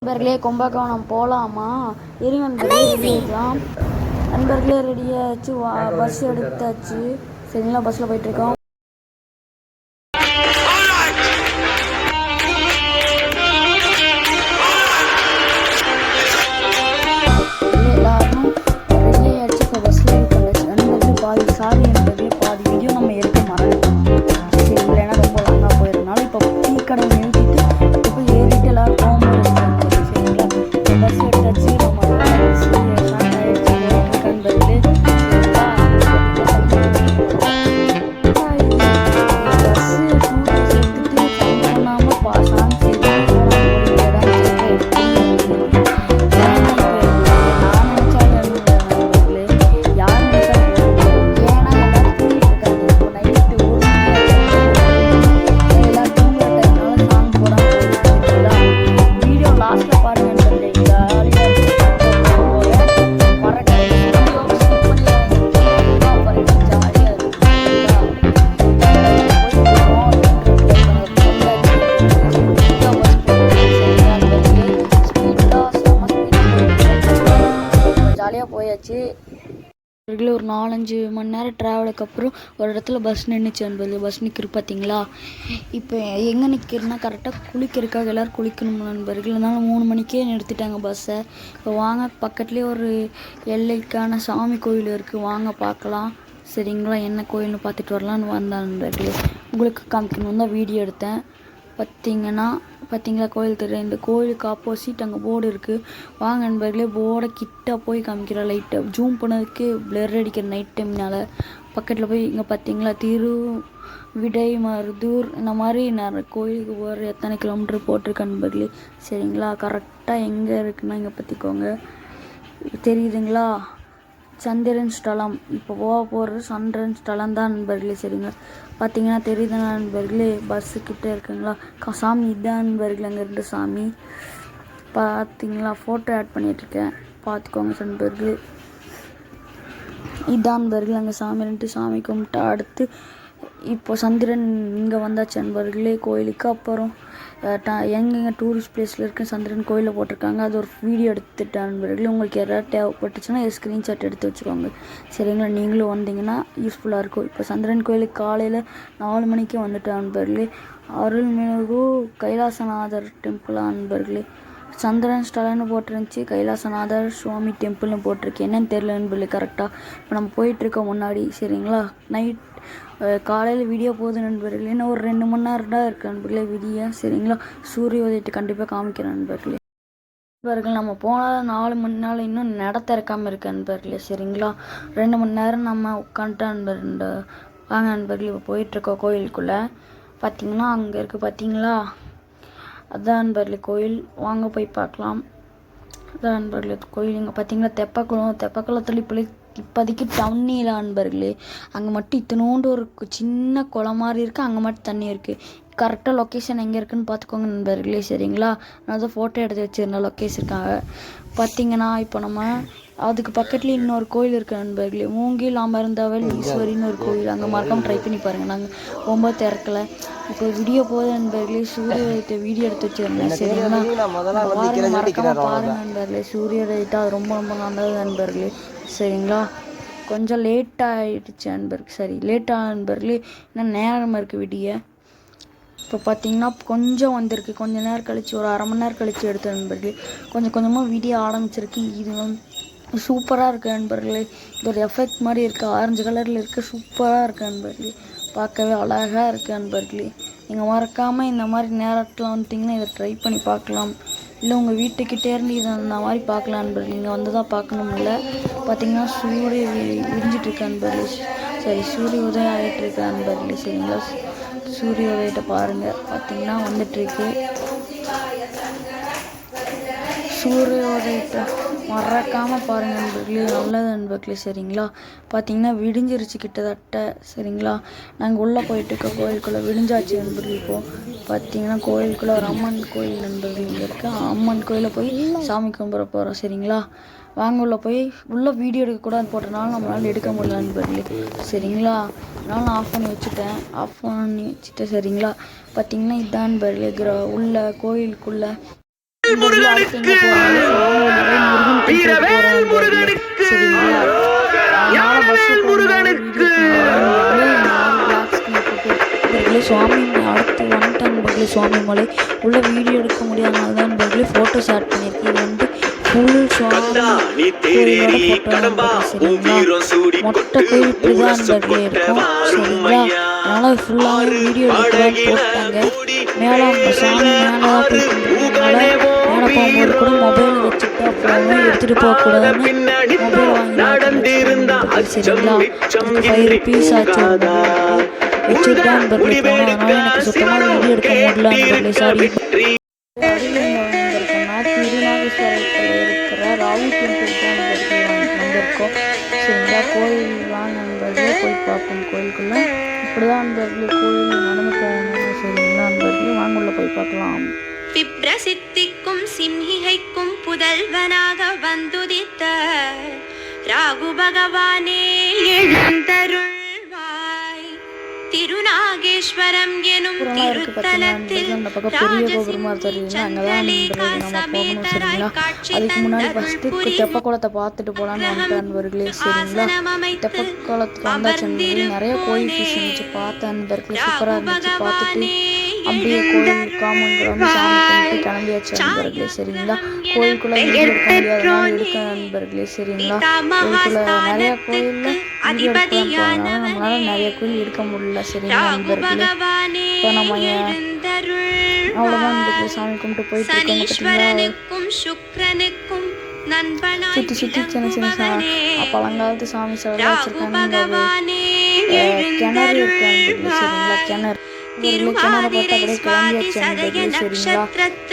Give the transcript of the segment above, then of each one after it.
நண்பர்களே கும்பகோணம் போகலாமா? இருங்க நண்பர்களே, ரெடி ஆகிக்கலாம். நண்பர்களே ரெடியாகிடுச்சு, பஸ் எடுத்தாச்சு. சரிங்களா, பஸ்ஸில் போயிட்டுருக்கோம். எல்லாரும் ரெடி ஆகிடுச்சு, இப்போ பஸ்ஸில் இது பண்ணாச்சு. நண்பர்களே பாதி சாரி நண்பர்களே, பாதி வீடியோ நம்ம எடுக்க மறந்துட்டோம். சரி, இல்லைன்னா ரொம்ப லாங்காக போயிருந்தாலும் இப்போ டீ கடை நிறுத்திட்டு இப்போ ஏறிட்டு எல்லோரும் போகும்போது சரிங்களா, பஸ் எடுத்தாச்சு. நம்ம போயாச்சு. ஒரு 4-5 மணி நேரம் ட்ராவலுக்கு அப்புறம் ஒரு இடத்துல பஸ் நின்றுச்சு நண்பர்களே. பஸ் நிற்கிற பார்த்தீங்களா? இப்போ எங்கே நிற்கிறதுனா கரெக்டாக குளிக்கிறதுக்காக எல்லோரும் குளிக்கணும் நண்பர்கள். அதனால 3 மணிக்கே நிறுத்திட்டாங்க பஸ்ஸை. இப்போ வாங்க, பக்கத்துலேயே ஒரு எல்லைக்கான சாமி கோயில் இருக்குது, வாங்க பார்க்கலாம். சரிங்களா, என்ன கோயில்னு பார்த்துட்டு வரலான்னு வந்தேன் நண்பர்களே. உங்களுக்கு காமிக்கணும் தான் வீடியோ எடுத்தேன். பார்த்தீங்களா கோயில் தெரியும். இந்த கோயிலுக்கு ஆப்போசிட் அங்கே போர்டு இருக்குது. வாங்க நண்பர்களே, போர்டை கிட்ட போய் காமிக்கிற லைட்டை ஜூம் பண்ணதுக்கு பிளர் அடிக்கிற நைட் டைம்னால பக்கத்தில் போய் இங்கே பார்த்தீங்களா திருவிடைமருதூர் இந்த மாதிரி நிறைய கோயிலுக்கு போகிற எத்தனை கிலோமீட்டர் போட்டிருக்க நண்பர்களே. சரிங்களா, கரெக்டாக எங்கே இருக்குன்னா இங்கே பார்த்திக்கோங்க, தெரியுதுங்களா? சந்திரன் ஸ்தலம். இப்போ போகிறது சந்திரன் ஸ்தலம் தான் நண்பர்களே. சரிங்களா, பார்த்தீங்கன்னா தெரியுதுங்களா நண்பர்களே? பஸ்ஸுக்கிட்டே இருக்குங்களா சாமி, இதுதான் நண்பர்களே. அங்கே 2 சாமி பார்த்தீங்களா, ஃபோட்டோ ஆட் பண்ணிகிட்ருக்கேன், பார்த்துக்கோங்க நண்பர்களே. இதான் நண்பர்களே அங்கே சாமி. 2 சாமி கும்பிட்டா அடுத்து இப்போ சந்திரன் இங்கே வந்தாச்சு நண்பர்களே கோயிலுக்கு. அப்புறம் எங்கெங்கே டூரிஸ்ட் பிளேஸில் இருக்க சந்திரன் கோயிலில் போட்டிருக்காங்க, அது ஒரு வீடியோ எடுத்துட்டேன் நண்பர்களே. உங்களுக்கு யாராவது தேவைப்பட்டுச்சுன்னா ஸ்க்ரீன்ஷாட் எடுத்து வச்சுக்கோங்க. சரிங்களா, நீங்களும் வந்தீங்கன்னா யூஸ்ஃபுல்லாக இருக்கும். இப்போ சந்திரன் கோயிலுக்கு காலையில் 4 மணிக்கு வந்துட்டேன் நண்பர்களே. அருள்மிகு கைலாசநாதர் டெம்பிளா நண்பர்களே. சந்திரன் ஸ்தலம்னு போட்டிருந்துச்சு, கைலாசநாதர் சுவாமி டெம்பிள்னு போட்டிருக்கு. என்னன்னு தெரியல நண்பர்களே கரெக்டாக. இப்போ நம்ம போயிட்டுருக்கோம் முன்னாடி. சரிங்களா, நைட் காலையில் வீடியோ போகுது நண்பர்களே. இன்னும் ஒரு 2 மணி நேரம் தான் இருக்குது நண்பர்களே வீடியோ. சரிங்களா, சூரிய உதயத்தை கண்டிப்பாக காமிக்கிறேன் நண்பர்களே. நம்ம போனால் 4 மணி நேரம் இன்னும் நட திறக்காமல் இருக்கு நண்பர்களே. சரிங்களா, 2 மணி நேரம் நம்ம உட்காந்துட்டா நண்பர். வாங்க நண்பர்களே, இப்போ போயிட்டுருக்கோம் கோயிலுக்குள்ளே. பார்த்தீங்கன்னா அங்கே இருக்குது பார்த்தீங்களா, அதான் நண்பர்களே கோயில். வாங்க போய் பார்க்கலாம். அதான் நண்பர்களே கோயில். இங்கே பார்த்தீங்கன்னா தெப்பக்குளத்தில் இப்போதைக்கு தண்ணி இல்லை நண்பர்களே. அங்கே மட்டும் இத்தினோண்டு ஒரு சின்ன குளம் மாதிரி இருக்குது, அங்கே மட்டும் தண்ணி இருக்குது. கரெக்டாக லொக்கேஷன் எங்கே இருக்குதுன்னு பார்த்துக்கோங்க நண்பர்களே. சரிங்களா, நான் தான் ஃபோட்டோ எடுத்து வச்சுருந்தேன் லொக்கேஷனுக்காக. பார்த்தீங்கன்னா இப்போ நம்ம அதுக்கு பக்கத்துலேயே இன்னொரு கோயில் இருக்குது நண்பர்களே, மூங்கில் அமர்ந்தவள் ஈஸ்வரின்னு ஒரு கோயில். அங்கே மறக்காமல் ட்ரை பண்ணி பாருங்கள். நாங்கள் ரொம்ப திறக்கலை. இப்போ வீடியோ போகுது நண்பர்களே, சூரிய வீடியோ எடுத்து வச்சுருந்தேன். சரிங்களா, மறக்காமல் பாருங்கள் நண்பர்களே. சூரிய உதயத்தை அது ரொம்ப ரொம்ப நல்லது நண்பர்களே. சரிங்களா, கொஞ்சம் லேட்டாகிடுச்சு நண்பர்கள். சரி, லேட்டாக நண்பர்களே, இன்னும் நேரம் இருக்குது விடிய. இப்போ பார்த்தீங்கன்னா கொஞ்சம் வந்திருக்கு, கொஞ்சம் நேரம் கழித்து ஒரு 1/2 மணி நேரம் கழித்து எடுத்த நண்பர்களே. கொஞ்சம் கொஞ்சமாக வீடியோ ஆரம்பிச்சிருக்கு. இது சூப்பராக இருக்குது நண்பர்களே. இது ஒரு எஃபெக்ட் மாதிரி இருக்குது, ஆரஞ்சு கலரில் இருக்குது, சூப்பராக இருக்குது நண்பர்களே. பார்க்கவே அழகாக இருக்குது நண்பர்களே. நீங்கள் மறக்காமல் இந்த மாதிரி நேரத்தில் வந்துட்டிங்கன்னா இதை ட்ரை பண்ணி பார்க்கலாம். இல்லை உங்கள் வீட்டுக்கிட்டே இருந்து இதை இந்த மாதிரி பார்க்கலாம் நண்பர்கள். இங்கே வந்து தான் பார்க்கணும் இல்லை. பார்த்தீங்கன்னா சூரிய விரிஞ்சிட்ருக்கு நண்பர்களே. சரி, சூரிய உதயம் ஆகிட்டுருக்கு நண்பர்களே. சரிங்களா, சூரிய உதயத்தை பாருங்கள். பார்த்தீங்கன்னா வந்துட்டுருக்கு சூரிய உதயத்தை, மறக்காமல் பாருங்கள் நண்பர்களே, நல்லது நண்பர்களே. சரிங்களா, பார்த்தீங்கன்னா விடிஞ்சிருச்சு கிட்டத்தட்ட. சரிங்களா, நாங்கள் உள்ளே போயிட்டுருக்க கோயிலுக்குள்ளே விடிஞ்சாச்சு நண்பர்கள். இப்போது பார்த்தீங்கன்னா கோயிலுக்குள்ளே ஒரு அம்மன் கோயில் நண்பர்கள் இங்கே இருக்குது. அம்மன் கோயிலில் போய் சாமி கும்பிட போகிறோம். சரிங்களா, வாங்க உள்ளே போய் உள்ளே வீடியோ எடுக்கக்கூடாது போட்டனால நம்மளால் எடுக்க முடியல நண்பர்களே. சரிங்களா, அதனால் நான் ஆஃப் பண்ணி வச்சுட்டேன். சரிங்களா, பார்த்தீங்கன்னா இதான் நண்பர்களே உள்ள கோயிலுக்குள்ளே முருகனுக்கு முருகனுக்கு சுவாமி அடுத்து வந்துட்டு நண்பர்களே சுவாமி மலை உள்ள வீடியோ எடுக்க முடியாதனால தான் நண்பர்களே ஃபோட்டோஸ் ஆட் பண்ணியிருக்கு. இது வந்து ஃபுல் சுவாமி கோயிலோட ஃபோட்டோ சரிங்களா. மொட்டை கோயில் இப்படி தான் நண்பர்களே இருக்கும் சரிங்களா. அதனால் ஃபுல்லாகவே வீடியோ எடுக்கலான்னு போட்டாங்க. மேலே அந்த சாமி மேலே தான் போய்க்கிறதுனால மேலே போகும்போது கூட மொபைல் வச்சுட்டு அப்புறம் எடுத்துகிட்டு போகக்கூடாதுன்னு மொபைல் வாங்கி சரிங்களா. அதுக்கு 5 rupees ஆச்சு வச்சுட்டான் நண்பர்களே போனோம். அதனால் எனக்கு சுத்தமாக வீடியோ எடுக்க முடியல நண்பர்களே சாரி. திருநாகேஸ்வரத்தில் இருக்கிற ராகு டெம்பிள் தான் வந்திருக்கோம் சரிங்களா. கோயில் வாங்க நண்பர்களே போய் பார்ப்போம். கோயிலுக்குள்ளே இப்படி தான் நண்பர்களே கோயில் நடந்து போகணும் சரிங்களா. நண்பர்களே வாங்க உள்ள போய் பார்க்கலாம். விப்ரசித்திக்கும் சிம்ஹிகைக்கும் புதல்வனாக வந்துதித்த ராகு பகவானே எழுந்தருள்வாய். திருநாகேஸ்வரம் எனும் திருத்தலத்தில் அதுக்கு முன்னாடி ஃபர்ஸ்ட் தெப்பக்குளத்தை பார்த்துட்டு போலான்னு வந்துட்டு நண்பர்களே சரிங்களா. தெப்பக்குளத்துக்கு வந்தாச்சு நிறைய கோயில் ஃபீஸ் இருந்துச்சு பார்த்த நண்பர்களே சூப்பராக இருந்துச்சு. பார்த்துட்டு அப்படியே கோயில் காமன் கிராம சாமி கும்பிட்டு கிளம்பியாச்சு நண்பர்களே சரிங்களா. கோயிலுக்குள்ள வீடியோ எடுக்க முடியாதனால எடுக்க நண்பர்களே சரிங்களா. கோயிலுக்குள்ள நிறைய கோயிலில் வீடியோ எடுக்கலாம் போனாலும் நம்மளால நிறைய கோயில் எடுக்க முடியல சரிங்களா நண்பர்களே. இப்போ நம்ம அவ்வளோதான் நண்பர்களே சாமி கும்பிட்டு போயிட்டு இருக்கோங்க பார்த்தீங்களா. சுற்றி சுற்றி சின்ன சின்ன பழங்காலத்து சாமி சிலைலாம் வச்சுருக்காங்க. கிணறு இருக்கு நண்பர்களே சரிங்களா. கிணறு கிணறு பார்த்தா அப்படியே கிளம்பியாச்சு நண்பர்களே சரிங்களா.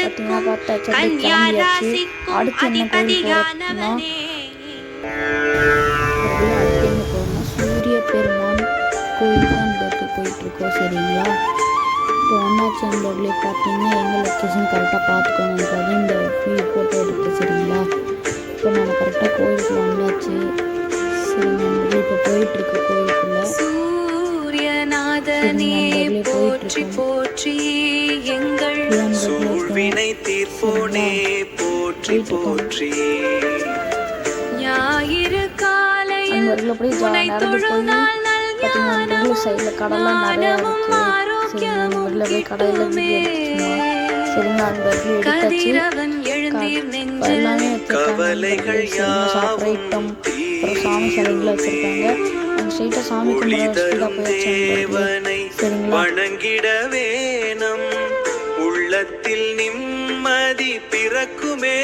பார்த்தீங்கன்னா பார்த்தாச்சு அப்படியே கிளம்பியாச்சு. அடுத்து என்ன கோயில் போகிறோம்னா அடுத்து என்ன போகிறோம்னா சூரிய பெருமான் கோயில் தான் நண்பர்களே போயிட்டுருக்கோம் சரிங்களா. இப்போ ஒன்றாச்சு நண்பர்களே பார்த்தீங்கன்னா எங்கள் லொக்கேஷன் கரெக்டாக பார்த்துக்கோங்க. அது இந்த ஃபோட்டோ எடுத்து சரிங்களா. இப்போ நம்ம கரெக்டாக கோயிலுக்குள்ள வந்தாச்சு சரிங்க நண்பர்களே. இப்போ போயிட்டுருக்கு கோயிலுக்குள்ள போற்றி போற்றி எங்கள் சூழ்வினை தீர்ப்போனே போற்றி போற்றி. ஞாயிறு காலையில் நடந்து போய் பார்த்தீங்கன்னா சைடில் கடைலாம் நிறையா இருக்குது சரிங்களா. வெளில போய் கடையில் சரிங்களா நண்பர்களே எடுத்தாச்சு. எல்லாமே வச்சுருக்காங்க சாப்பிட்ற ஐட்டம் அப்புறம் சாமி சிலைகளை வச்சுருக்காங்க. அவங்க ஸ்ட்ரெயிட்டாக சாமி கும்பிட ஸ்பீடாக போயாச்சு சரிங்களா. வணங்கிடவே நம் உள்ளத்தில் நிம்மதி பிறக்குமே.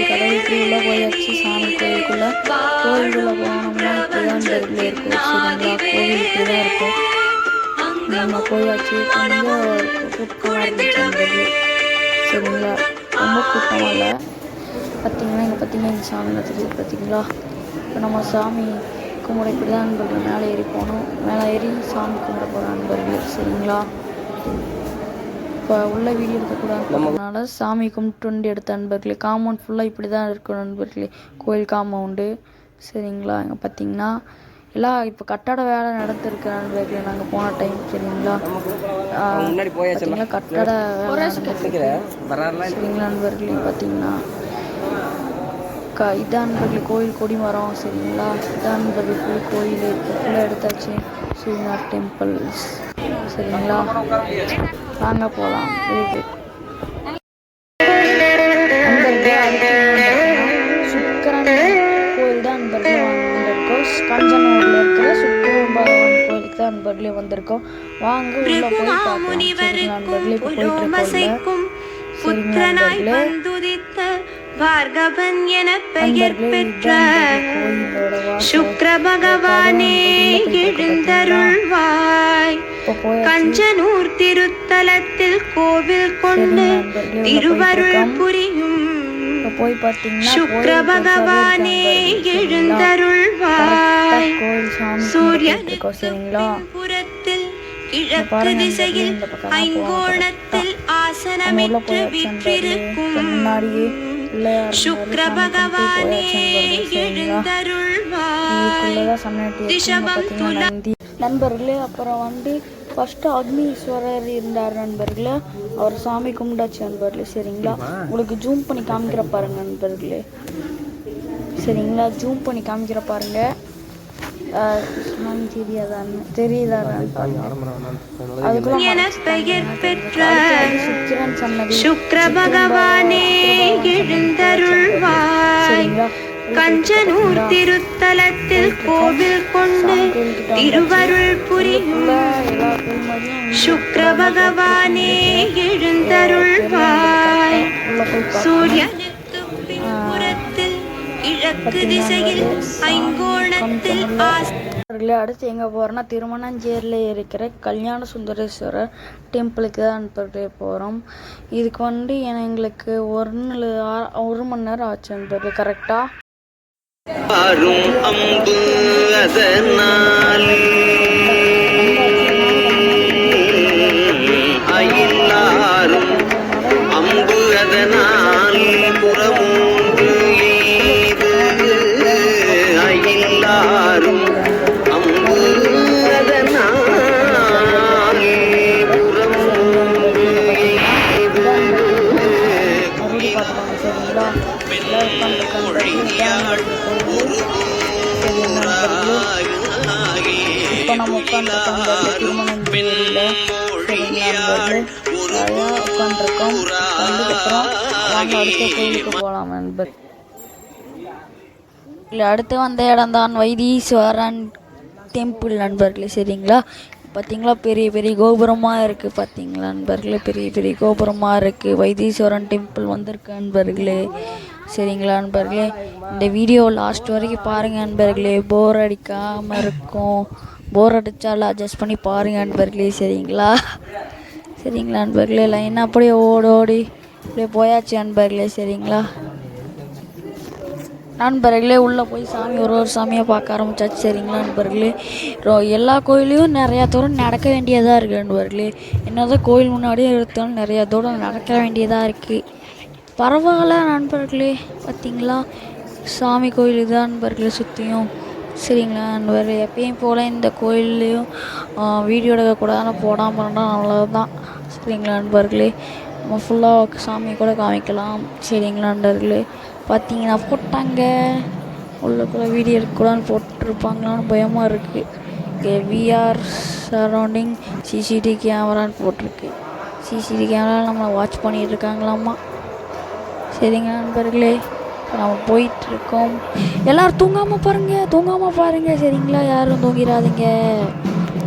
கடவுளுக்கு உள்ள போயாச்சு சாமி கோயிலுக்குள்ள. கோயிலுக்குள்ள போனோம்னா இப்படிதான் தெருவில் இருக்கும் சரிங்களா. கோவில் இப்படி தான் இருக்கும். நம்ம போயாச்சு கொஞ்சம் கூட்டமாக இருந்துச்சு சரிங்களா. ரொம்ப கூட்டமாக இல்லை. பார்த்தீங்கன்னா இங்கே பார்த்தீங்கன்னா இந்த சாமி தெரியுது பார்த்தீங்களா. இப்போ நம்ம சாமி கும்பிட இப்படி தான் நண்பர்கள் மேலே ஏறி போகணும். மேலே ஏறி சாமி கும்பிட போகிற நண்பர்கள் சரிங்களா. இப்போ உள்ள வீடியோ எடுக்கக்கூடாதுனால சாமி கும்பிட்டு வந்து எடுத்த நண்பர்களே. காம்பவுண்ட் ஃபுல்லாக இப்படி தான் இருக்கும் நண்பர்களே கோயில் காம்பவுண்டு சரிங்களா. இங்கே பார்த்தீங்கன்னா எல்லாம் இப்போ கட்டட வேலை நடந்துருக்கு நண்பர்களே. நாங்கள் போன டைம் சரிங்களா. பார்த்தீங்கன்னா கட்டட வேலை சரிங்களா நண்பர்களே. பார்த்தீங்கன்னா இதான் நண்பர்களே கோயில் கொடி மரம் சரிங்களா. இதான் நண்பர்களே ஃபுல் கோயில் இப்போ ஃபுல்லாக எடுத்தாச்சு ஸ்ரீநாத் டெம்பிள்ஸ் சரிங்களா. வாங்க போகலாம். சுக்கரன் கோயில் தான் நண்பர்களே வந்திருக்கோம். கஞ்சனூரில் இருக்கிற சுக்கரன் பகவான் கோயிலுக்கு தான் நண்பர்களே வந்திருக்கோம். வாங்க உள்ள போய் பார்க்கலாம் சரிங்களா நண்பர்களே. இப்போ போயிட்டுருக்கோம் பார்கவன் என பெயர் பெற்ற சுக்கிர பகவானே எழுந்தருள்வாய். கஞ்சனூர் திருத்தலத்தில் கோவில் கொண்டு திருவருள் புரியும் சுக்கிர பகவானே எழுந்தருள்வாய். சூரியனுக்கு புறத்தில் கிழக்கு திசையில் ஐங்கோணத்தில் ஆசனமிட்டு வீற்றிருக்கும் சுக்கிர பகவானே எழுந்தருள்வாய். நண்பர்களே அப்புறம் வந்து ஃபஸ்ட்டு அக்னீஸ்வரர் இருந்தார் நண்பர்களே, அவர் சாமி கும்பிட்டாச்சு நண்பர்களே. சரிங்களா, உங்களுக்கு ஜூம் பண்ணி காமிக்கிற பாருங்க நண்பர்களே. சரிங்களா, ஜூம் பண்ணி காமிக்கிற பாருங்க. சுக்கிர பகவானே எழுந்தருள்வாய். கஞ்சனூர் திருத்தலத்தில் கோவில் கொண்டு திருவருள் புரியும் சுக்கிர பகவானே எழுந்தருள்வாய். சூரியனுக்கு பின்புறத்தில் கிழக்கு திசையில் ஐங்கோணத்தில் அடுத்து எங்கே போகிறோன்னா திருமணஞ்சேரியில் இருக்கிற கல்யாண சுந்தரேஸ்வரர் டெம்பிளுக்கு தான் நண்பர்களே போகிறோம். இதுக்கு எங்களுக்கு 1 மணி நேரம் ஆச்சு நண்பர்களே. கரெக்டாக அம்பு அதனால் அயில்லாரும் அம்பு அதனால் புறமூன்று எய்து அயில்லாரும் அம்பு அதனால் புறமூன்று எய்து இப்போ நம்ம உட்காந்துருக்கோம் திருமணஞ்சேரியில். உட்காந்துருக்கோம். அதுக்கப்புறம் வாங்க அடுத்த கோயிலுக்கு போகலாம் நண்பர். இல்லை அடுத்து வந்த இடம் தான் வைத்தீஸ்வரன் டெம்பிள் நண்பர்களே. சரிங்களா, பார்த்தீங்களா பெரிய பெரிய கோபுரமாக இருக்குது. பார்த்தீங்களா நண்பர்களே, பெரிய பெரிய கோபுரமாக இருக்குது. வைத்தீஸ்வரன் டெம்பிள் வந்திருக்கு நண்பர்களே. சரிங்களா நண்பர்களே, இந்த வீடியோ லாஸ்ட் வரைக்கும் பாருங்கள் நண்பர்களே. போர் அடிக்காமல் இருக்கும். போர் அடித்தாலும் அட்ஜஸ்ட் பண்ணி பாருங்கள் நண்பர்களே. சரிங்களா சரிங்களா நண்பர்களே, லைனாக அப்படியே ஓடி அப்படியே போயாச்சு நண்பர்களே. சரிங்களா நண்பர்களே, உள்ளே போய் சாமி ஒரு சாமியை பார்க்க ஆரம்பிச்சாச்சு. சரிங்களா நண்பர்களே, எல்லா கோயிலையும் நிறையா தூரம் நடக்க வேண்டியதாக இருக்குது நண்பர்களே. என்னதான் கோயில் முன்னாடியே எடுத்தாலும் நிறையா தூரம் நடக்க வேண்டியதாக இருக்குது. பரவாயில்ல நண்பர்களே, பார்த்தீங்களா சாமி கோயில் தான் நண்பர்களே சுற்றியும். சரிங்களா நண்பர்களே, எப்பயும் போல் இந்த கோயில்லையும் வீடியோ எடுக்கக்கூடாதுன்னு போடாமல் இருந்தால் நல்லது தான். சரிங்களா நண்பர்களே, நம்ம ஃபுல்லாக சாமி கூட காமிக்கலாம். சரிங்களா நண்பர்களே, பார்த்தீங்கன்னா போட்டாங்க உள்ளக்குள்ளே வீடியோ எடுக்கக்கூடாதுன்னு போட்டிருப்பாங்களான்னு பயமாக இருக்குது. விஆர் சரௌண்டிங் சிசிடிவி கேமரான்னு போட்டிருக்கு. சிசிடிவி கேமராவில் நம்மளை வாட்ச் பண்ணிகிட்டு இருக்காங்களாம்மா. சரிங்க நண்பர்களே, இப்போ நம்ம போயிட்டுருக்கோம். எல்லோரும் தூங்காமல் பாருங்கள். சரிங்களா, யாரும் தூங்கிடாதீங்க.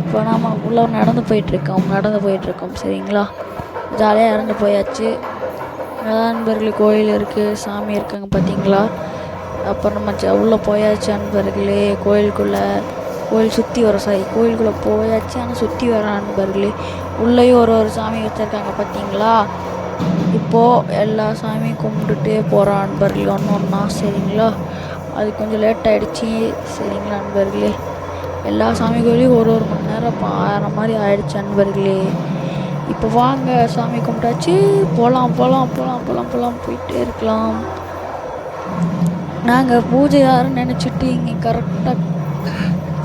இப்போ நாம் உள்ளே நடந்து போயிட்டுருக்கோம். சரிங்களா, ஜாலியாக இறந்து போயாச்சு. நண்பர்களே, கோயில் இருக்குது, சாமி இருக்காங்க பார்த்தீங்களா. அப்புறம் நம்ம உள்ளே போயாச்சு நண்பர்களே. கோயில் சுற்றி வர கோயிலுக்குள்ளே போயாச்சு. ஆனால் சுற்றி வர நண்பர்களே, உள்ளேயும் ஒரு சாமி வச்சுருக்காங்க பார்த்தீங்களா. இப்போது எல்லா சாமியும் கும்பிட்டுட்டே போகிறோம் நண்பர்களே, ஒன்றா. சரிங்களா, அது கொஞ்சம் லேட் ஆகிடுச்சி. சரிங்களா நண்பர்களே, எல்லா சாமி கோயிலையும் 1 மணி நேரம் ஆகிற மாதிரி ஆயிடுச்சு நண்பர்களே. இப்போ வாங்க சாமி கும்பிட்டாச்சு, போகலாம் போயிட்டே இருக்கலாம். நாங்கள் பூஜை யாரும் நினச்சிட்டு இங்கே கரெக்டாக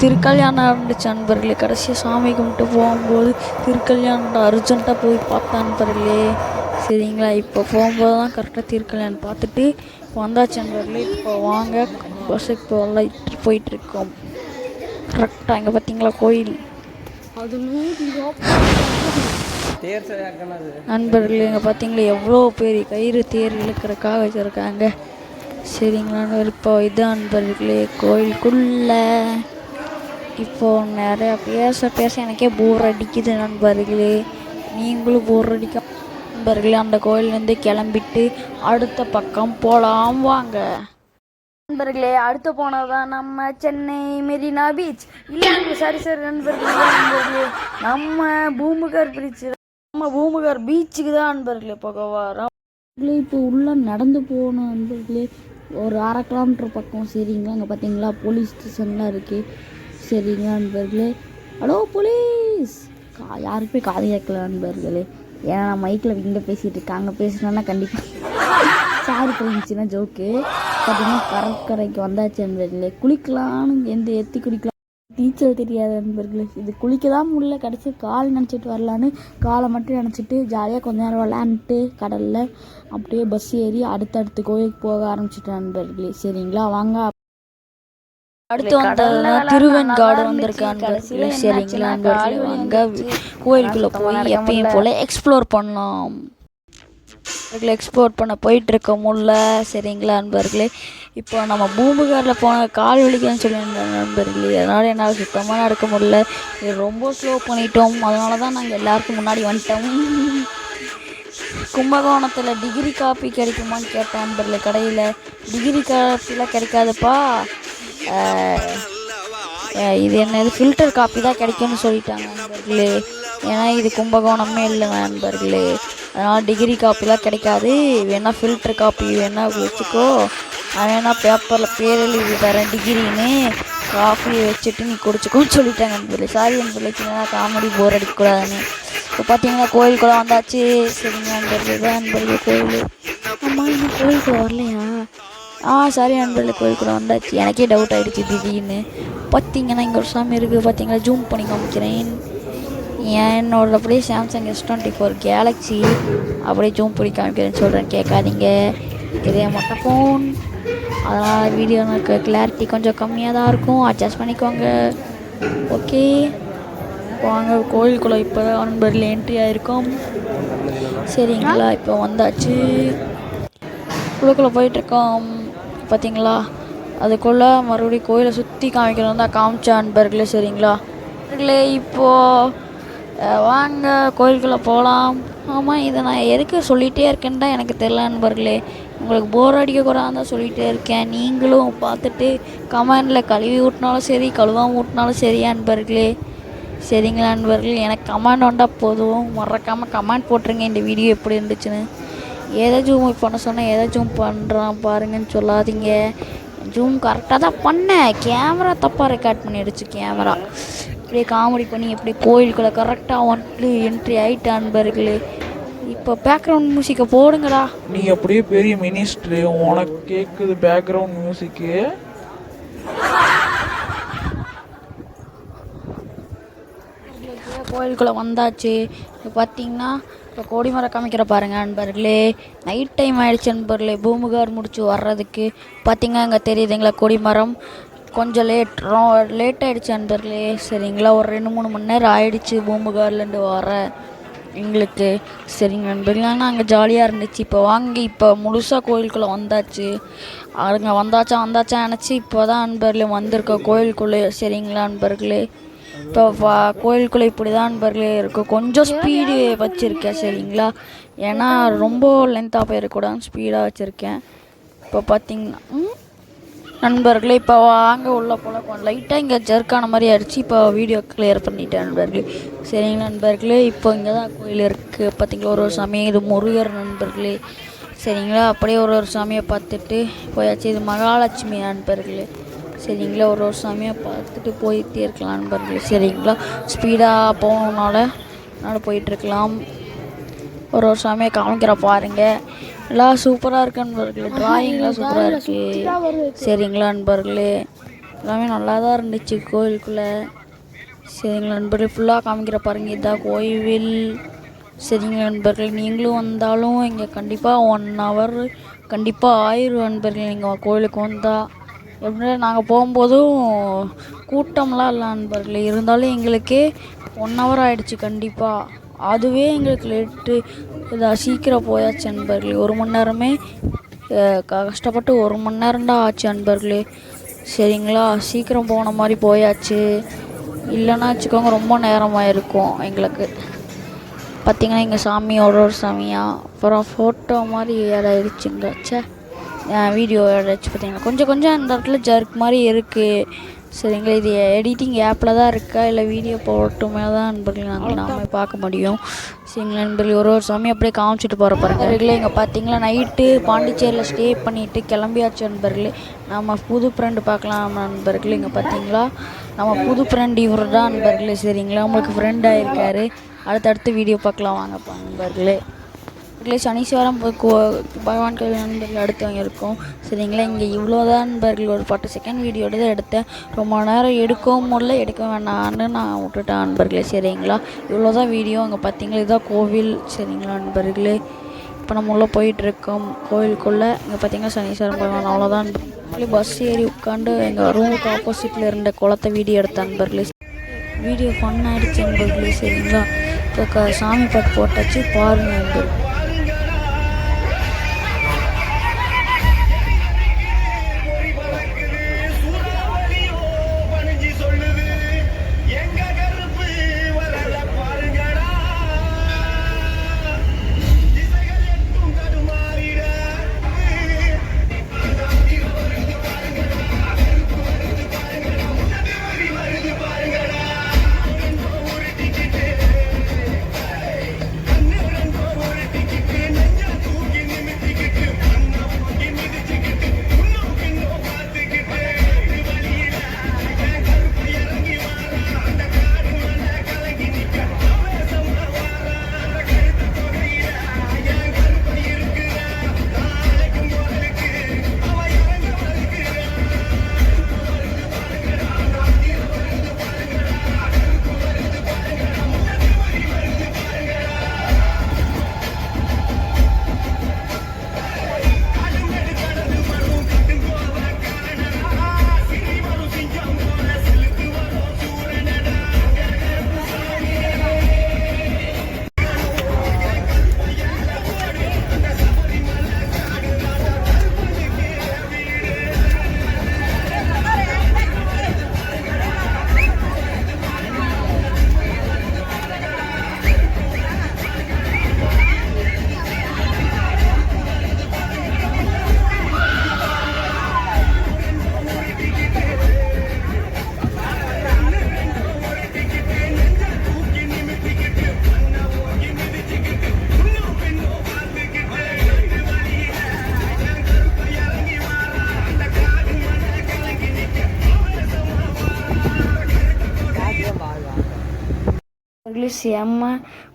திருக்கல்யாணம் இருந்துச்சு நண்பர்களே. கடைசியாக சாமி கும்பிட்டு போகும்போது திருக்கல்யாணம் அர்ஜென்ட்டாக போய் பார்த்தா நண்பர்களே. சரிங்களா, இப்போ போகும்போது தான் கரெக்டாக திருக்கல்யாணம் பார்த்துட்டு வந்தாச்சு நண்பர்களே. இப்போ வாங்க பஸ்ஸுக்கு போயிட்டுருக்கோம். கரெக்டாக இங்கே பார்த்தீங்களா கோயில். அது நண்பர்களே, இங்கே பார்த்தீங்களா எவ்வளோ பெரிய கயிறு தேர் இழுக்கிறக்காக வச்சுருக்காங்க. சரிங்களா, இப்போ இதுதான் நண்பர்களே கோயிலுக்குள்ளே. இப்போது நிறையா பேச எனக்கே போர் அடிக்குது நண்பர்களே. நீங்களும் போர் அடிக்க நண்பர்களே, அந்த கோயிலேருந்து கிளம்பிட்டு அடுத்த பக்கம் போகலாம் வாங்க நண்பர்களே. அடுத்து போனதான் நம்ம சென்னை மெரினா பீச். இல்லை சரி நண்பர்களே, நம்ம பூம்புகார் பீச்சுக்கு தான் நண்பர்களே போக வரோம். இப்போ உள்ளே நடந்து போகணும் நண்பர்களே, ஒரு 1/2 கிலோமீட்டர் பக்கம். சரிங்களா, அங்கே பார்த்தீங்களா போலீஸ் ஸ்டேஷன்லாம் இருக்குது. சரிங்களா நண்பர்களே, ஹலோ போலீஸ். யாருக்குமே காது கேட்கல நண்பர்களே, ஏன்னா நான் மைக்கில் இங்கே பேசிகிட்டு இருக்கேன். அங்கே பேசுனேன்னா கண்டிப்பாக சாரி போயிடுச்சுன்னா ஜோக்கு. பார்த்தீங்கன்னா கடற்கரைக்கு வந்தாச்சு நண்பர்களே. குளிக்கலான்னு எத்தி நீச்சல் தெரியாத நண்பர்களே. இது குளிக்க தான் முடியல, கடைசி கால் நினச்சிட்டு வரலான்னு காலை மட்டும் நினச்சிட்டு ஜாலியாக கொஞ்ச நேரம் விளையாண்டுட்டு கடலில் அப்படியே பஸ் ஏறி அடுத்தடுத்து கோயிலுக்கு போக ஆரம்பிச்சிட்டேன் நண்பர்களே. சரிங்களா, வாங்க. அடுத்து வந்ததுன்னா திருவெண்காடு வந்திருக்காங்க. சரிங்களா நண்பர்களே, வாங்க கோயிலுக்குள்ளே போய் எப்பயும் போல் எக்ஸ்ப்ளோர் பண்ணலாம். எக்ஸ்ப்ளோர் பண்ண போயிட்டுருக்க முடியல. சரிங்களா நண்பர்களே, இப்போ நம்ம பூம்புகாரில் போன கால் வலிக்குன்னு சொல்லியிருந்தோம் நண்பர்களே. அதனால் என்னால் சுத்தமாக நடக்க முடியல. இது ரொம்ப ஸ்லோ பண்ணிட்டோம். அதனால தான் நாங்கள் எல்லாருக்கும் முன்னாடி வந்துட்டோம். கும்பகோணத்தில் டிகிரி காப்பி கிடைக்குமான்னு கேட்டேன் நண்பர்களே கடையில். டிகிரி காப்பிலாம் கிடைக்காதுப்பா, இது என்னது ஃபில்டர் காப்பி தான் கிடைக்கும்னு சொல்லிட்டாங்க நண்பர்களே. ஏன்னா இது கும்பகோணமே இல்லை நண்பர்களே, அதனால் டிகிரி காப்பிலாம் கிடைக்காது. வேணால் ஃபில்டர் காப்பி வேணால் வச்சுக்கோ, அது வேணால் பேப்பரில் பேர் எழுதி தரேன் டிகிரின்னு, காஃபி வச்சுட்டு நீ குடிச்சிக்கோன்னு சொல்லிட்டாங்க நண்பர்களே. சாரி நண்பர்களே, சின்னதாக காமெடி போர் அடிக்கக்கூடாதுன்னு. இப்போ பார்த்தீங்கன்னா கோயிலுக்குள்ளே வந்தாச்சு. சரிங்க நண்பர்களே, தான் நண்பர்களே கோயில். அம்மா இன்னும் கோயிலுக்குள்ளே வரலையா? சாரி நண்பர்களே, கோயிலுக்குள்ளே வந்தாச்சு. எனக்கே டவுட் ஆகிடுச்சு திடீர்னு. பார்த்தீங்கன்னா இங்கே ஒரு சாமி இருக்குது. பார்த்தீங்களா, ஜூம் பண்ணி காமிக்கிறேன். என்னோட அப்படியே சாம்சங் S24 கேலக்ஸி அப்படியே ஜூம் பண்ணி காமிக்கிறேன்னு சொல்கிறேன், கேட்காதீங்க. இதே மட்டும் ஃபோன், அதனால் வீடியோ எனக்கு கிளாரிட்டி கொஞ்சம் கம்மியாக தான் இருக்கும், அட்ஜஸ்ட் பண்ணிக்கோங்க. ஓகே, வாங்க கோயிலுக்குள்ளே இப்போ தான் நண்பர்கள் என்ட்ரி ஆகிருக்கோம். சரிங்களா, இப்போ வந்தாச்சு, உள்ளுக்குள்ளே போயிட்டுருக்கோம். பார்த்தீங்களா, அதுக்குள்ளே மறுபடியும் கோயிலை சுற்றி காமிக்கணும் தான் காமிச்சா நண்பர்களே. சரிங்களா நண்பர்களே, இப்போது வாங்க கோயிலுக்குள்ளே போகலாம். ஆமாம், இதை நான் எதுக்கு சொல்லிகிட்டே இருக்கேன்னு தான் எனக்கு தெரியல நண்பர்களே. உங்களுக்கு போர் அடிக்கக்கூடாது தான் சொல்லிகிட்டே இருக்கேன். நீங்களும் பார்த்துட்டு கமெண்டில் கழுவி ஊட்டினாலும் சரி கழுவாமல் ஊட்டினாலும் சரி நண்பர்களே. சரிங்களா நண்பர்களே, எனக்கு கமெண்ட் வந்தால் போதும். மறக்காமல் கமெண்ட் போட்டுருங்க இந்த வீடியோ எப்படி இருந்துச்சுன்னு. எதை ஜூம் பண்ண சொன்னால் எதை ஜூம் பண்ணுறான் பாருங்கன்னு சொல்லாதீங்க. ஜூம் கரெக்டாக தான் பண்ணேன், கேமரா தப்பாக ரெக்கார்ட் பண்ணிடுச்சு. கேமரா இப்படியே காமெடி பண்ணி எப்படி கோயிலுக்குள்ளே கரெக்டாக வந்துட்டு என்ட்ரி ஆகிட்டு நண்பர்களே. இப்போ பேக்ரவுண்ட் மியூசிக்கை போடுங்கடா. நீ அப்படியே பெரிய மினிஸ்ட்ரு, உனக்கு கேட்குது பேக்ரவுண்ட் மியூசிக்கு. கோயிலுக்குள்ளே வந்தாச்சு. இப்போ பார்த்தீங்கன்னா இப்போ கொடிமரம் காமிக்கிற பாருங்க நண்பர்களே. நைட் டைம் ஆகிடுச்சு நண்பர்களே, பூம்புகார் முடிச்சு வர்றதுக்கு. பார்த்தீங்கன்னா இங்கே தெரியுதுங்களா கொடிமரம். கொஞ்சம் லேட் ஆகிடுச்சு நண்பர்களே. சரிங்களா, ஒரு 2-3 மணி நேரம் ஆகிடுச்சு பூம்புகார்லேருந்து வர எங்களுக்கு. சரிங்க நண்பர்களே, ஆனால் அங்கே ஜாலியாக இருந்துச்சு. இப்போ வாங்க, இப்போ முழுசாக கோயிலுக்குள்ளே வந்தாச்சு. அங்கே வந்தாச்சா நினச்சி இப்போ தான் நண்பர்களே வந்திருக்கோம் கோயிலுக்குள்ளே. சரிங்களா நண்பர்களே, இப்போ கோயிலுக்குள்ளே இப்படி தான் நண்பர்களே இருக்கும். கொஞ்சம் ஸ்பீடு வச்சுருக்கேன். சரிங்களா, ஏன்னா ரொம்ப லென்த்தாக போயிடக்கூடாதுன்னு ஸ்பீடாக வச்சுருக்கேன். இப்போ பார்த்தீங்கன்னா நண்பர்களே, இப்போ வாங்க உள்ளே போல் கொஞ்சம் லைட்டாக இங்கே ஜர்க்கான மாதிரி ஆகிடுச்சு. இப்போ வீடியோ கிளியர் பண்ணிட்டேன் நண்பர்களே. சரிங்களா நண்பர்களே, இப்போ இங்கே தான் கோயில் இருக்குது. பார்த்தீங்களா, ஒரு சாமி, இது முருகர் நண்பர்களே. சரிங்களா, அப்படியே ஒரு சாமியை பார்த்துட்டு போயாச்சு. இது மகாலட்சுமி நண்பர்களே. சரிங்களா, ஒரு சாமியை பார்த்துட்டு போயிட்டே இருக்கலாம் நண்பர்களே. சரிங்களா, ஸ்பீடாக போகணுன்னால போயிட்டுருக்கலாம். ஒரு சாமியை காமிக்கிற பாருங்க, எல்லாம் சூப்பராக இருக்கு நண்பர்களே. டிராயிங்லாம் சூப்பராக இருக்குது. சரிங்களா நண்பர்களே, எல்லாமே நல்லா தான் இருந்துச்சு கோயிலுக்குள்ளே. சரிங்களா நண்பர்களே, ஃபுல்லாக காமிக்கிற பாருங்க, இதுதான் கோயில். சரிங்களா நண்பர்களே, நீங்களும் வந்தாலும் இங்கே கண்டிப்பாக 1 hour கண்டிப்பாக ஆயிரம் நண்பர்களே. நீங்கள் கோயிலுக்கு வந்தால் எப்படின்னா நாங்கள் போகும்போதும் கூட்டம்லாம் இல்லை நண்பர்களே, இருந்தாலும் எங்களுக்கே 1 hour ஆகிடுச்சு கண்டிப்பாக. அதுவே எங்களுக்கு லேட்டு, இதாக சீக்கிரம் போயாச்சு நண்பர்களே. 1 மணி நேரமே கஷ்டப்பட்டு 1 மணி நேரம் தான் ஆச்சு நண்பர்களே. சரிங்களா, சீக்கிரம் போன மாதிரி போயாச்சு. இல்லைன்னா வச்சுக்கோங்க ரொம்ப நேரமாக இருக்கும் எங்களுக்கு. பார்த்திங்கன்னா எங்கள் சாமி ஒரு சாமியாக அப்புறம் ஃபோட்டோ மாதிரி ஏடாயிடுச்சுங்க. வீடியோ ஏடாச்சு. பார்த்திங்கன்னா கொஞ்சம் இந்த இடத்துல ஜர்க் மாதிரி இருக்குது. சரிங்களா, இது எடிட்டிங் ஆப்பில் தான் இருக்கா இல்லை வீடியோ போட்டுமே தான் நண்பர்களே நாம பார்க்க முடியும். சரிங்களா நண்பர்களே, ஒரு சாமி அப்படியே காமிச்சிட்டு போகிற பாருங்களே. இங்கே பார்த்தீங்களா நைட்டு பாண்டிச்சேரியில் ஸ்டே பண்ணிவிட்டு கிளம்பியாச்சு நண்பர்களே. நம்ம புது ஃப்ரெண்டு பார்க்கலாம் நண்பர்களே. இங்கே பார்த்தீங்களா நம்ம புது ஃப்ரெண்டு இவர் தான் நண்பர்களே. சரிங்களா, உங்களுக்கு ஃப்ரெண்ட் ஆகிருக்காரு. அடுத்தடுத்து வீடியோ பார்க்கலாம் வாங்கப்பா நண்பர்களே. சனீஸ்வரம் பகவான் கோயில் நண்பர்கள் அடுத்து வாங்கியிருக்கோம் சரிங்களா. இங்கே இவ்வளோதான் நண்பர்கள், ஒரு 10 செகண்ட் வீடியோட தான் எடுத்தேன். ரொம்ப நேரம் எடுக்கவும் முடியல, எடுக்க வேணான்னு நான் விட்டுட்டேன் நண்பர்களே சரிங்களா. இவ்வளோதான் வீடியோ. அங்கே பார்த்தீங்களா இதுதான் கோவில் சரிங்களா நண்பர்களே. இப்போ நம்ம உள்ளே போயிட்டுருக்கோம் கோவிலுக்குள்ளே. இங்கே பார்த்தீங்கன்னா சனீஸ்வரம் பகவான் அவ்வளோதான். பஸ் ஏறி உட்காந்து எங்கள் ரூமுக்கு ஆப்போசிட்டில் இருந்த குளத்தை வீடியோ எடுத்த நண்பர்களே. வீடியோ ஃபன் ஆகிடுச்சு நண்பர்களே சரிங்களா. இப்போ சாமி பாட்டு போட்டாச்சு பாருங்கள் நண்பர்கள். செம்ம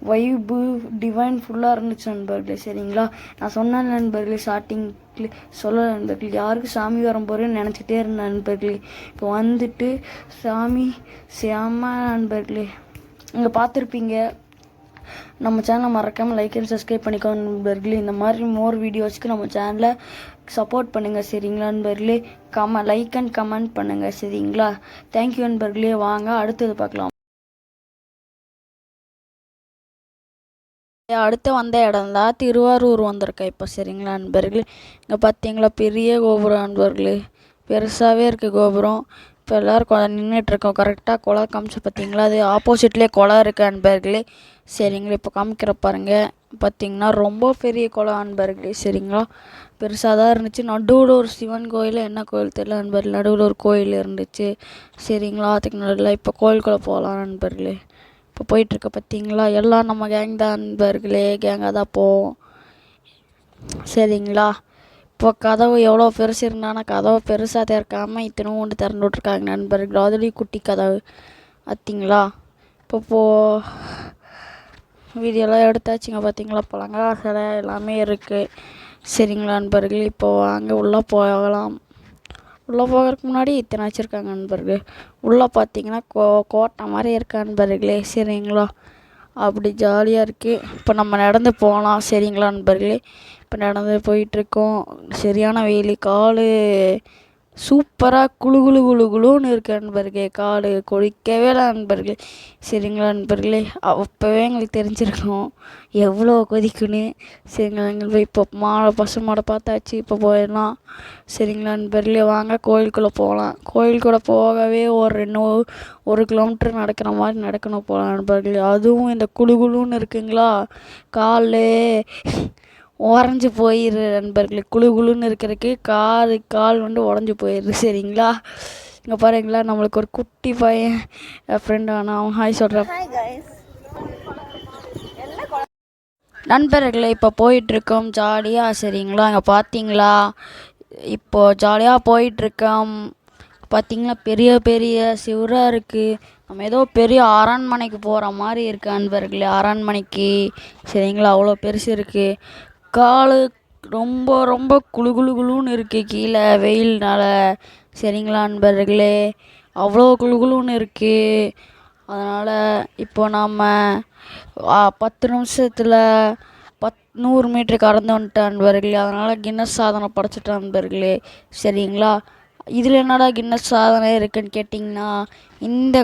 வைபு டிவைன் ஃபுல்லாக இருந்துச்சு நண்பர்களே சரிங்களா. நான் சொன்னேன் நண்பர்களே ஸ்டார்டிங்கில் சொல்ல நண்பர்களே, யாருக்கு சாமி வர போகிறேன்னு நினச்சிட்டே இருந்தேன் நண்பர்களே. இப்போ வந்துட்டு சாமி செம்ம நண்பர்களே. இங்கே பார்த்துருப்பீங்க. நம்ம சேனலை மறக்காமல் லைக் அண்ட் சப்ஸ்கிரைப் பண்ணிக்கோங்க நண்பர்களே. இந்த மாதிரி மோர் வீடியோஸ்க்கு நம்ம சேனலை சப்போர்ட் பண்ணுங்கள் சரிங்களா நண்பர்களே. லைக் அண்ட் கமெண்ட் பண்ணுங்கள் சரிங்களா. தேங்க்யூ நண்பர்களே. வாங்க அடுத்தது பார்க்கலாம். அடுத்து வந்த இடம் தான் திருவாரூர் வந்திருக்கேன் இப்போ சரிங்களா நண்பர்களே. இங்கே பார்த்தீங்களா பெரிய கோபுரம் நண்பர்களே, பெருசாகவே இருக்குது கோபுரம். இப்போ எல்லோரும் நின்றுட்டுருக்கோம். கரெக்டாக குளம் காமிச்சு பார்த்தீங்களா, அது ஆப்போசிட்லேயே குளம் இருக்குது நண்பர்களே சரிங்களா. இப்போ காமிக்கிற பாருங்கள், பார்த்தீங்கன்னா ரொம்ப பெரிய குளம் நண்பர்களே சரிங்களா. பெருசாக தான் இருந்துச்சு. நடுவில் ஒரு சிவன் கோயில், என்ன கோயில் தெரியல நண்பர்களே, நடுவில் ஒரு கோயில் இருந்துச்சு சரிங்களா. அதுக்கு நடுவில் இப்போ கோயிலுக்குள்ளே போகலாம் நண்பர்களே. இப்போ போயிட்டுருக்க பார்த்தீங்களா, எல்லாம் நம்ம கேங் தான் நண்பர்களே, கேங்காக தான் போவோம் சரிங்களா. இப்போ கதவு எவ்வளோ பெருசு இருந்தானா கதவை பெருசாக திறக்காமல் இத்தனும் திறந்து விட்ருக்காங்க நண்பர்கள். அதுலேயும் குட்டி கதவு பார்த்தீங்களா. இப்போ வீடியோலாம் எடுத்தாச்சுங்க பார்த்தீங்களா. பழங்கா சிலை எல்லாமே இருக்குது சரிங்களா நண்பர்கள். இப்போ வாங்க உள்ளே போகலாம். உள்ளே போகிறதுக்கு முன்னாடி இத்தனை வச்சுருக்காங்க நண்பர்கள். உள்ளே பார்த்தீங்கன்னா கோட்டை மாதிரி இருக்கா நண்பர்களே சரிங்களா. அப்படி ஜாலியாக இருக்குது. இப்போ நம்ம நடந்து போகலாம் சரிங்களா நண்பர்களே. இப்போ நடந்து போயிட்டுருக்கோம். சரியான வெயில், கால் சூப்பராக குழு குழு குழு குழுன்னு இருக்கு நண்பர்களே. காடு கொடிக்கவே இல்லை நண்பர்களே சரிங்களா நண்பர்களே. அப்போவே எங்களுக்கு தெரிஞ்சிருக்கோம் எவ்வளோ கொதிக்குன்னு சரிங்களா. எங்களுக்கு இப்போ பசு மாடை பார்த்தாச்சு. இப்போ போயிடலாம் சரிங்களா நண்பர்களே. வாங்க கோயிலுக்குள்ளே போகலாம். கோயிலுக்குள்ளே போகவே ஒரு கிலோமீட்டர் நடக்கிற மாதிரி நடக்கணும் போகலாம் நண்பர்களே. அதுவும் இந்த குழு குழுன்னு இருக்குங்களா, கால் உடஞ்சி போயிடுது நண்பர்களே. குழு குழுன்னு இருக்கிறதுக்கு கால் உடஞ்சி போயிடுது சரிங்களா. இங்கே பாருங்களா, நம்மளுக்கு ஒரு குட்டி பையன் ஃப்ரெண்ட் ஆனால் அவன் ஹாய் சொல்கிறேன் நண்பர்களே. இப்போ போயிட்டுருக்கோம் ஜாலியாக சரிங்களா. இங்கே பார்த்தீங்களா, இப்போது ஜாலியாக போயிட்டுருக்கோம். பார்த்தீங்களா பெரிய பெரிய சிவராக இருக்குது. நம்ம ஏதோ பெரிய அரண்மனைக்கு போகிற மாதிரி இருக்குது அன்பர்களே. அரண்மனைக்கு சரிங்களா, அவ்வளோ பெருசு இருக்குது. காலு ரொம்ப ரொம்ப குளு குளு குளுன்னு இருக்குது கீழே வெயில்னால சரிங்களா அன்பர்களே. அவ்வளோ குளு குளுன்னு இருக்குது. அதனால் இப்போ நாம் 10 நிமிஷத்தில் 100 மீட்டர் கடந்து வந்துட்டேன் அன்பர்களே. அதனால் கின்னஸ் சாதனை படைச்சிட்டேன் அன்பர்களே சரிங்களா. இதில் என்னடா கின்னஸ் சாதனை இருக்குன்னு கேட்டிங்கன்னா, இந்த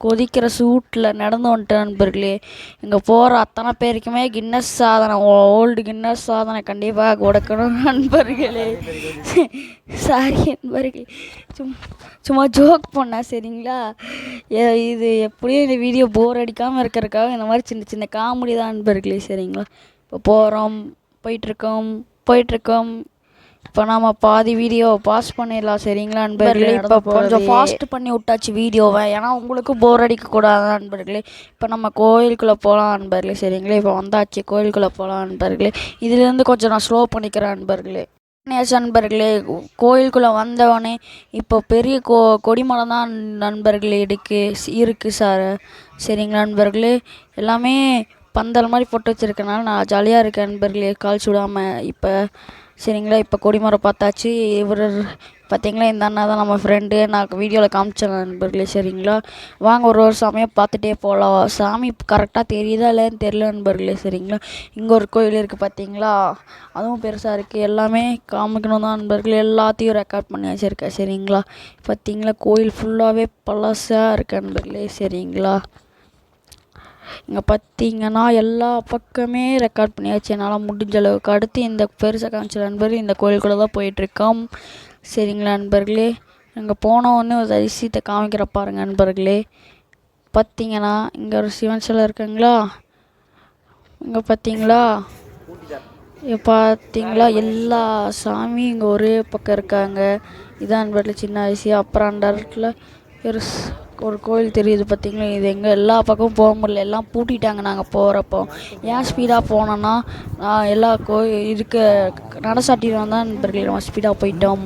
கொதிக்கிற சூட்டில் நடந்து வந்துட்டேன் நண்பர்களே. இங்கே போகிற அத்தனை பேருக்குமே கின்னஸ் சாதனை, ஓல்டு கின்னஸ் சாதனை கண்டிப்பாக கொடுக்கணும் நண்பர்களே. சாரி நண்பர்களே, சும்மா ஜோக் பண்ணேன் சரிங்களா. இது எப்படியும் இந்த வீடியோ போர் அடிக்காமல் இருக்கிறதுக்காக இந்த மாதிரி சின்ன சின்ன காமெடி தான் நண்பர்களே சரிங்களா. இப்போ போயிட்டுருக்கோம். இப்போ நம்ம பாதி வீடியோ பாஸ் பண்ணிடலாம் சரிங்களா நண்பர்களே. இப்போ கொஞ்சம் ஃபாஸ்ட் பண்ணி விட்டாச்சு வீடியோவை, ஏன்னா உங்களுக்கு போர் அடிக்கக்கூடாது நண்பர்களே. இப்போ நம்ம கோயிலுக்குள்ளே போகலாம் நண்பர்களே சரிங்களா. இப்போ வந்தாச்சு, கோயிலுக்குள்ளே போகலாம் நண்பர்களே. இதுலேருந்து கொஞ்சம் நான் ஸ்லோ பண்ணிக்கிறேன் நண்பர்களே. நண்பர்களே, கோயிலுக்குள்ளே வந்தவொடனே இப்போ பெரிய கொடிமரம் தான் நண்பர்களே இருக்குது சார் சரிங்களா நண்பர்களே. எல்லாமே பந்தல் மாதிரி போட்டு வச்சுருக்கனால நான் ஜாலியாக இருக்கேன் நண்பர்களே, கால் சுடாமல். இப்போ சரிங்களா, இப்போ கொடிமரம் பார்த்தாச்சு. இவர் பார்த்தீங்களா, இந்த அண்ணா தான் நம்ம ஃப்ரெண்டு. நான் வீடியோவில் காமிச்சேன் நண்பர்களே சரிங்களா. வாங்க ஒரு சாமியை பார்த்துட்டே போகலாம். சாமி கரெக்டாக தெரியுதா இல்லைன்னு தெரியல நண்பர்களே சரிங்களா. இங்கே ஒரு கோயில் இருக்குது பார்த்தீங்களா, அதுவும் பெருசாக இருக்குது. எல்லாமே காமிக்கணும் தான் நண்பர்களே, எல்லாத்தையும் ரெக்கார்ட் பண்ணி வச்சுருக்கேன் சரிங்களா. பார்த்தீங்களா, கோயில் ஃபுல்லாகவே பழசாக இருக்கு நண்பர்களே சரிங்களா. இங்கே பார்த்தீங்கன்னா எல்லா பக்கமே ரெக்கார்ட் பண்ணியாச்சு என்னால் முடிஞ்ச அளவுக்கு. அடுத்து இந்த பெருசாக காமிச்ச நண்பர்கள் இந்த கோயிலுக்குள்ளே தான் போயிட்டுருக்கோம் சரிங்களா நண்பர்களே. இங்கே போனோன்னு ஒரு அதிசயத்தை காமிக்கிற பாருங்க நண்பர்களே. பார்த்தீங்கன்னா இங்கே ஒரு சிவன் சிலை இருக்குங்களா, இங்கே பார்த்தீங்களா எல்லா சாமியும் இங்கே ஒரே பக்கம் இருக்காங்க. இதான் நண்பர்களே சின்ன அதிசயம். அப்புறம் அந்த இடத்துல ஒரு கோயில் தெரியுது பார்த்தீங்களா. இது எங்கே எல்லா பக்கமும் போக முடியல, எல்லாம் பூட்டிட்டாங்க நாங்கள் போகிறப்போ. ஏன் ஸ்பீடாக போனோன்னா எல்லா நடசாட்டிட்டு தான் நண்பர்களே நம்ம ஸ்பீடாக போயிட்டோம்.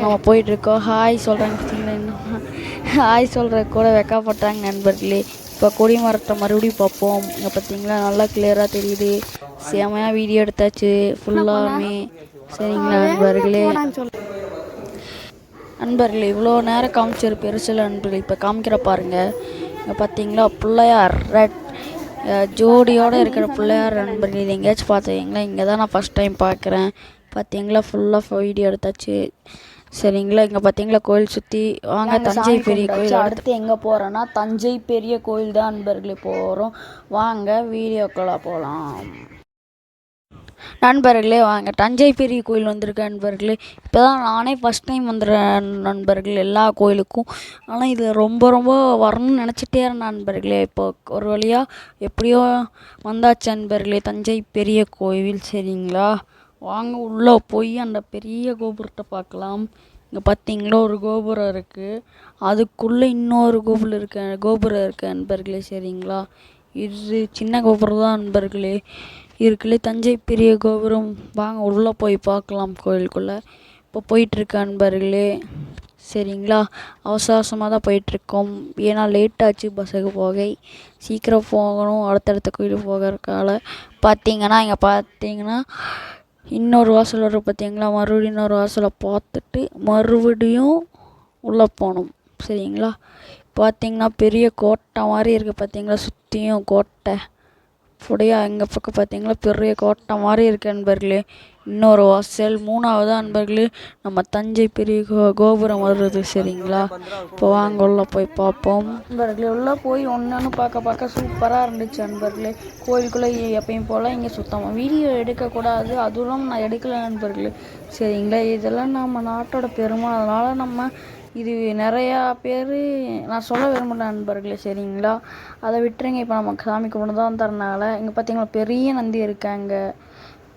நம்ம போயிட்டுருக்கோம். ஹாய் சொல்கிறாங்க பார்த்தீங்களா, இன்னும் ஹாய் சொல்கிற கூட வெக்கப்பட்டாங்க நண்பர்களே. இப்போ கொடி மரத்தை மறுபடியும் பார்ப்போம். இங்கே பார்த்தீங்களா நல்லா கிளியராக தெரியுது. செமையாக வீடியோ எடுத்தாச்சு ஃபுல்லாமே சரிங்களா நண்பர்களே. இவ்வளோ நேரம் காமிச்சிரு பெருசில் நண்பர்களே. இப்போ காமிக்கிற பாருங்கள். இங்கே பார்த்தீங்களா பிள்ளையார் ஜோடியோடு இருக்கிற பிள்ளையார் நண்பர்களே. இது எங்கேயாச்சும் பார்த்தீங்களா, இங்கே தான் நான் ஃபஸ்ட் டைம் பார்க்குறேன். பார்த்தீங்களா ஃபுல்லாக வீடியோ எடுத்தாச்சு சரிங்களா. இங்கே பார்த்தீங்களா கோயில் சுற்றி வாங்க, தஞ்சை பெரிய கோயில். அடுத்து எங்கே போகிறோன்னா தஞ்சை பெரிய கோயில் தான் நண்பர்களே போகிறோம். வாங்க வீடியோக்குள்ளே போகலாம் நண்பர்களே. வாங்க, தஞ்சை பெரிய கோயில் வந்திருக்கேன் நண்பர்களே. இப்போ தான் நானே ஃபஸ்ட் டைம் வந்துடுறேன் நண்பர்கள் எல்லா கோயிலுக்கும். ஆனால் இது ரொம்ப ரொம்ப வரணும்னு நினச்சிட்டே இருந்தேன் நண்பர்களே. இப்போ ஒரு வழியாக எப்படியோ வந்தாச்சு நண்பர்களே, தஞ்சை பெரிய கோவில் சரிங்களா. வாங்க உள்ளே போய் அந்த பெரிய கோபுரத்தை பார்க்கலாம். இங்கே பார்த்தீங்களா ஒரு கோபுரம் இருக்குது, அதுக்குள்ளே இன்னொரு கோபுரம் இருக்குது நண்பர்களே சரிங்களா. இது சின்ன கோபுரம் தான் நண்பர்களே இருக்குல்ல, தஞ்சை பெரிய கோபுரம். வாங்க உள்ளே போய் பார்க்கலாம் கோயிலுக்குள்ளே. இப்போ போயிட்டுருக்க நண்பர்களே சரிங்களா. அவசரமாக தான் போயிட்டுருக்கோம், ஏன்னா லேட் ஆச்சு பஸ்ஸுக்கு போக. சீக்கிரம் போகணும் அடுத்தடுத்த கோயிலுக்கு போகிறதுக்கால. பார்த்தீங்கன்னா இன்னொரு வாசல் வரும் பார்த்தீங்களா. மறுபடியும் இன்னொரு வாசலை பார்த்துட்டு மறுபடியும் உள்ளே போகணும் சரிங்களா. பார்த்தீங்கன்னா பெரிய கோட்டை மாதிரி இருக்குது பார்த்தீங்களா, சுற்றியும் கோட்டை புடையா. எங்கள் பக்கம் பார்த்தீங்களா பெரிய கோட்டை மாதிரி இருக்குது நண்பர்களே. இன்னொரு வாசல், 3வது நண்பர்களே நம்ம தஞ்சை பெரிய கோபுரம் வருது சரிங்களா. இப்போ வாங்க உள்ளே போய் பார்ப்போம் நண்பர்களே. உள்ளே போய் ஒன்று பார்க்க சூப்பராக இருந்துச்சு நண்பர்களே. கோயிலுக்குள்ளே எப்பயும் போல் இங்கே சுத்தமாக வீடியோ எடுக்கக்கூடாது, அதுவும் நான் எடுக்கலை நண்பர்களே சரிங்களா. இதெல்லாம் நம்ம நாட்டோட பெருமை, அதனால் நம்ம இது நிறையா பேர் நான் சொல்ல விரும்பல நண்பர்களே சரிங்களா. அதை விட்டுருங்க. இப்போ நம்ம சாமி கும்பிட்டு தான் தரனால. இங்கே பார்த்தீங்களா பெரிய நந்தி இருக்காங்க.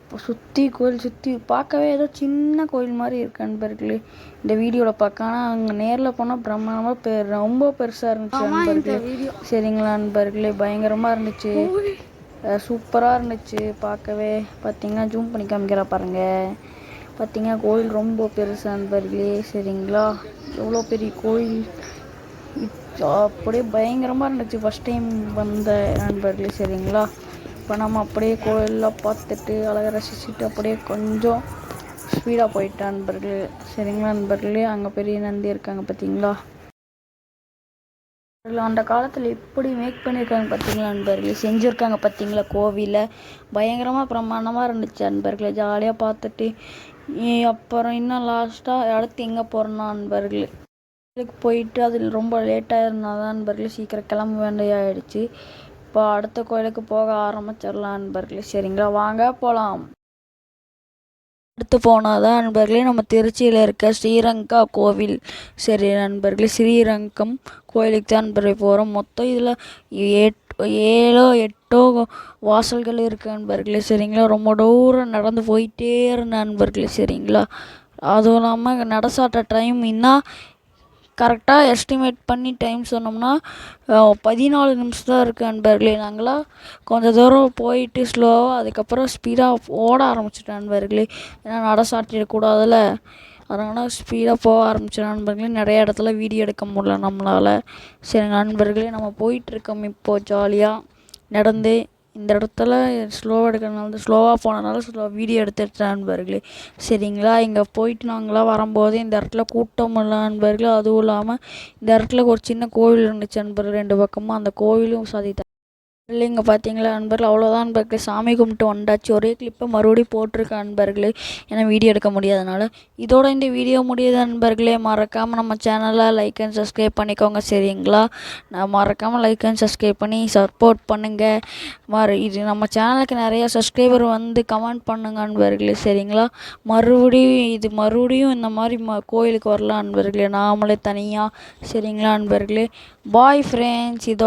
இப்போ சுற்றி கோயில் சுற்றி பார்க்கவே ஏதோ சின்ன கோயில் மாதிரி இருக்கு நண்பர்களே இந்த வீடியோவில் பார்க்க. ஆனால் அங்கே நேரில் போனால் பிரம்மாண்டமாக ரொம்ப பெருசாக இருந்துச்சு நண்பர்களே சரிங்களா நண்பர்களே. பயங்கரமாக இருந்துச்சு, சூப்பராக இருந்துச்சு பார்க்கவே. பார்த்தீங்கன்னா ஜூம் பண்ணி காமிக்கிற பாருங்கள். பார்த்தீங்கன்னா கோயில் ரொம்ப பெருசு நண்பர்களே சரிங்களா. எவ்வளோ பெரிய கோயில். அப்படியே பயங்கரமாக இருந்துச்சு ஃபஸ்ட் டைம் வந்த நண்பர்களே சரிங்களா. இப்போ நம்ம அப்படியே கோயிலெலாம் பார்த்துட்டு அழகாக ரசிச்சுட்டு அப்படியே கொஞ்சம் ஸ்பீடாக போயிட்டேன் நண்பர்களே சரிங்களா. நண்பர்களே அங்கே பெரிய நந்தி இருக்காங்க பார்த்தீங்களா. அந்த காலத்தில் எப்படி மேக் பண்ணியிருக்காங்க பார்த்தீங்களா நண்பர்களே, செஞ்சுருக்காங்க பார்த்தீங்களா கோவிலை. பயங்கரமாக பிரமாண்டமாக இருந்துச்சு நண்பர்களே. ஜாலியாக பார்த்துட்டு அப்புறம் இன்னும் லாஸ்ட்டாக அடுத்து எங்கே போகிறோன்னா நண்பர்களே கோயிலுக்கு போயிட்டு அதில் ரொம்ப லேட்டாக இருந்தால் தான் நண்பர்களே சீக்கிரம் கிளம்ப வேண்டியாயிடுச்சு. இப்போ அடுத்த கோயிலுக்கு போக ஆரம்பிச்சிடலாம் நண்பர்களே சரிங்களா. வாங்க போகலாம். அடுத்து போனால் தான் நண்பர்களே நம்ம திருச்சியில் இருக்க ஸ்ரீரங்கா கோவில் சரி நண்பர்களே. ஸ்ரீரங்கம் கோயிலுக்கு தான் நண்பர்களே போகிறோம். மொத்தம் இதில் 7 8 வாசல்கள் இருக்குது நண்பர்களே சரிங்களா. ரொம்ப தூரம் நடந்து போயிட்டே இருந்த நண்பர்களே சரிங்களா. அதுவும் இல்லாமல் நடசாட்ட டைம் இன்னும் கரெக்டாக எஸ்டிமேட் பண்ணி டைம் சொன்னோம்னா 14 நிமிஷம் தான் இருக்குது நண்பர்களே. நாங்களாம் கொஞ்சம் தூரம் போயிட்டு ஸ்லோவாக அதுக்கப்புறம் ஸ்பீடாக ஓட ஆரம்பிச்சிட்டோம் நண்பர்களே. ஏன்னா நட சாட்டிடக்கூடாதுல்ல, அதனால் ஸ்பீடாக போக ஆரம்பிச்சோம் நண்பர்களே. நிறைய இடத்துல வீடியோ எடுக்க முடியல நம்மளால். சரி நண்பர்களே நம்ம போயிட்டுருக்கோம் இப்போது ஜாலியாக நடந்து. இந்த இடத்துல ஸ்லோவாக எடுக்கிறதுனால ஸ்லோவாக போனதுனால வீடியோ எடுத்துட்டேன் நண்பர்களே சரிங்களா. இங்கே போயிட்டு நாங்களாம் வரும்போது இந்த இடத்துல கூட்டம் இல்லை நண்பர்களே. அதுவும் இல்லாமல் இந்த இடத்துல ஒரு சின்ன கோவில் இருந்துச்சு நண்பர்கள் 2 பக்கமும். அந்த கோவிலும் சாதித்தாங்க இல்லைங்க பார்த்தீங்களா நண்பர்கள். அவ்வளோதான் நண்பர்களே, சாமி கும்பிட்டு வந்தாச்சு. ஒரே கிளிப்பை மறுபடியும் போட்டிருக்கேன் நண்பர்களே, ஏன்னா வீடியோ எடுக்க முடியாதனால. இதோட இந்த வீடியோ முடியுது நண்பர்களே. மறக்காமல் நம்ம சேனலை லைக் அண்ட் சப்ஸ்கிரைப் பண்ணிக்கோங்க சரிங்களா. நான் மறக்காமல் லைக் அண்ட் சப்ஸ்கிரைப் பண்ணி சப்போர்ட் பண்ணுங்கள். இது நம்ம சேனலுக்கு நிறையா சப்ஸ்கிரைபர் வந்து கமெண்ட் பண்ணுங்க நண்பர்களே சரிங்களா. மறுபடியும் இந்த மாதிரி கோயிலுக்கு வரலாம் நண்பர்களே நாமளே தனியாக சரிங்களா நண்பர்களே. Bye friends. இதோட